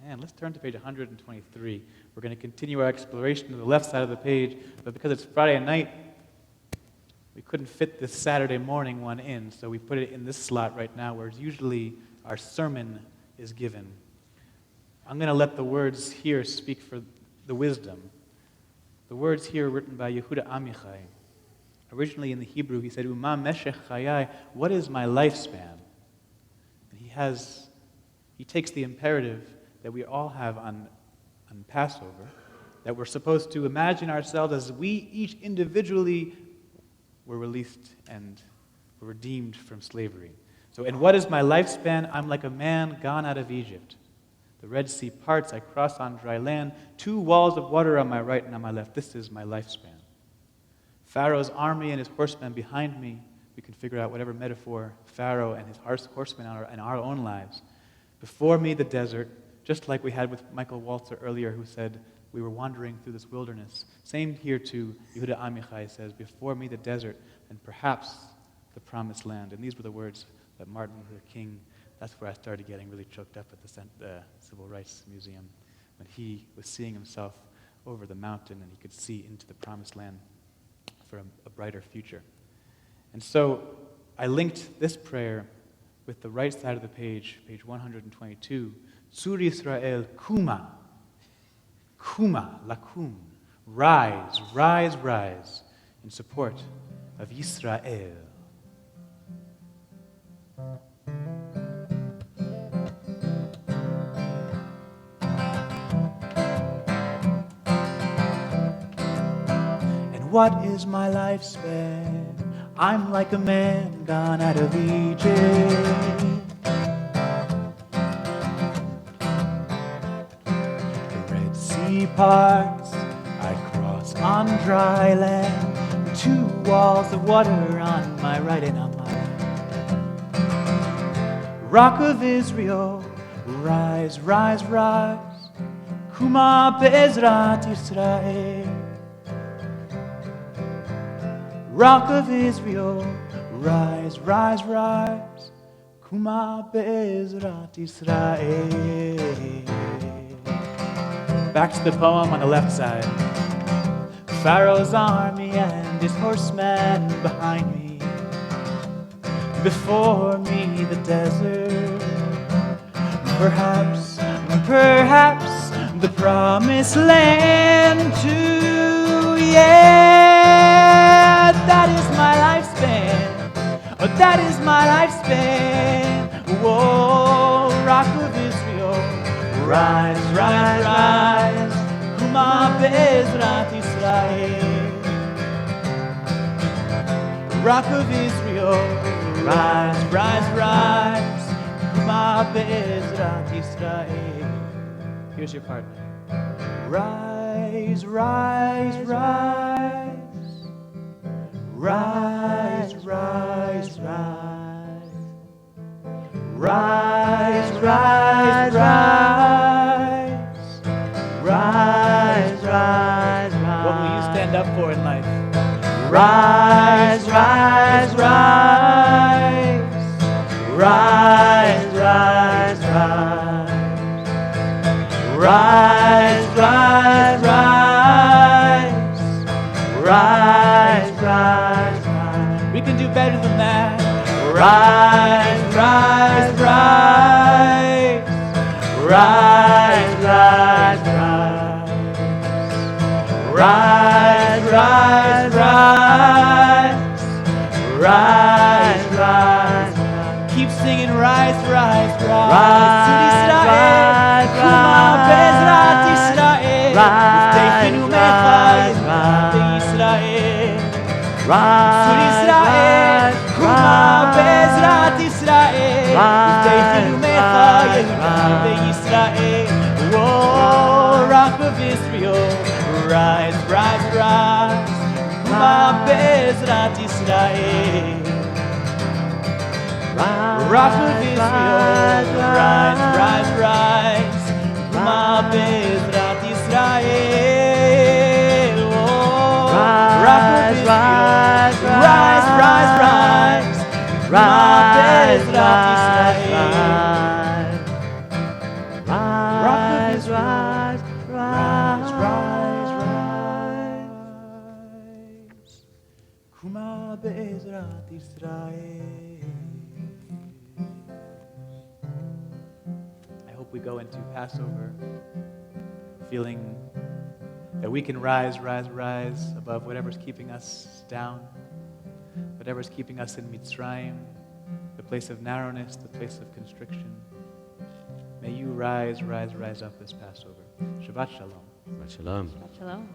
man, let's turn to page 123. We're going to continue our exploration to the left side of the page, but because it's Friday night, we couldn't fit this Saturday morning one in, so we put it in this slot right now, where usually our sermon is given. I'm going to let the words here speak for the wisdom. The words here are written by Yehuda Amichai. Originally in the Hebrew, he said, Uma meshech chayai, what is my lifespan? And he takes the imperative that we all have on Passover, that we're supposed to imagine ourselves as we each individually were released and were redeemed from slavery. So, and what is my lifespan? I'm like a man gone out of Egypt. The Red Sea parts, I cross on dry land, 2 walls of water on my right and on my left. This is my lifespan. Pharaoh's army and his horsemen behind me. We can figure out whatever metaphor Pharaoh and his horsemen are in our own lives. Before me, the desert, just like we had with Michael Walzer earlier, who said we were wandering through this wilderness. Same here too. Yehuda Amichai says, before me, the desert, and perhaps the promised land. And these were the words that Martin Luther King, that's where I started getting really choked up at the Civil Rights Museum, when he was seeing himself over the mountain and he could see into the promised land for a brighter future. And so I linked this prayer with the right side of the page 122. Tzur Yisrael, Kuma, Kuma, Lakum, rise, rise, rise, in support of Yisrael. And what is my lifespan? I'm like a man gone out of Egypt. The Red Sea parts, I cross on dry land, 2 walls of water on my right and on my left. Rock of Israel, rise, rise, rise, Kuma be'ezrat Yisrael. Rock of Israel, rise, rise, rise, Kuma be'ezrat Yisrael. Back to the poem on the left side. Pharaoh's army and his horsemen behind me. Before me the desert. Perhaps the promised land too, yeah. That is my lifespan. Oh, that is my lifespan. Whoa, Rock of Israel, rise, rise, rise, Kuma be'ezrat Yisrael. Rock of Israel, rise, rise, rise, Kuma be'ezrat Yisrael. Here's your part. Rise, rise, rise. Rise, rise, rise. Rise, rise, rise. Rise, rise, rise. What will you stand up for in life? Rise, rise, rise. Rise, rise, rise. Rise, rise, rise. Rise, rise, rise. We can do better than that. Rise, rise, rise. Rise, rise, rise. Rise, rise, rise. Rise, rise, rise. Keep singing, rise, rise, rise. Rise, rise, Kuma be'ezrat Yisrael. Uvteichenu mechai be'Yisrael. Rise, rise, Kuma be'ezrat Yisrael. Uvteichenu mechai be'Yisrael. Whoa, Rock of Israel, rise, rise, rise, Kuma be'ezrat Yisrael. Rock of Israel, rise, rise, rise, Kuma be'ezrat Yisrael. Oh, Rock of Israel, rise, rise, rise, Kuma be'ezrat Yisrael. Rock of rise, rise, rise, rise, rise. Kuma be'ezrat Israel. I hope we go into Passover feeling that we can rise, rise, rise above whatever's keeping us down, whatever's keeping us in Mitzrayim, the place of narrowness, the place of constriction. May you rise, rise, rise up this Passover. Shabbat shalom. Shabbat shalom. Shabbat shalom.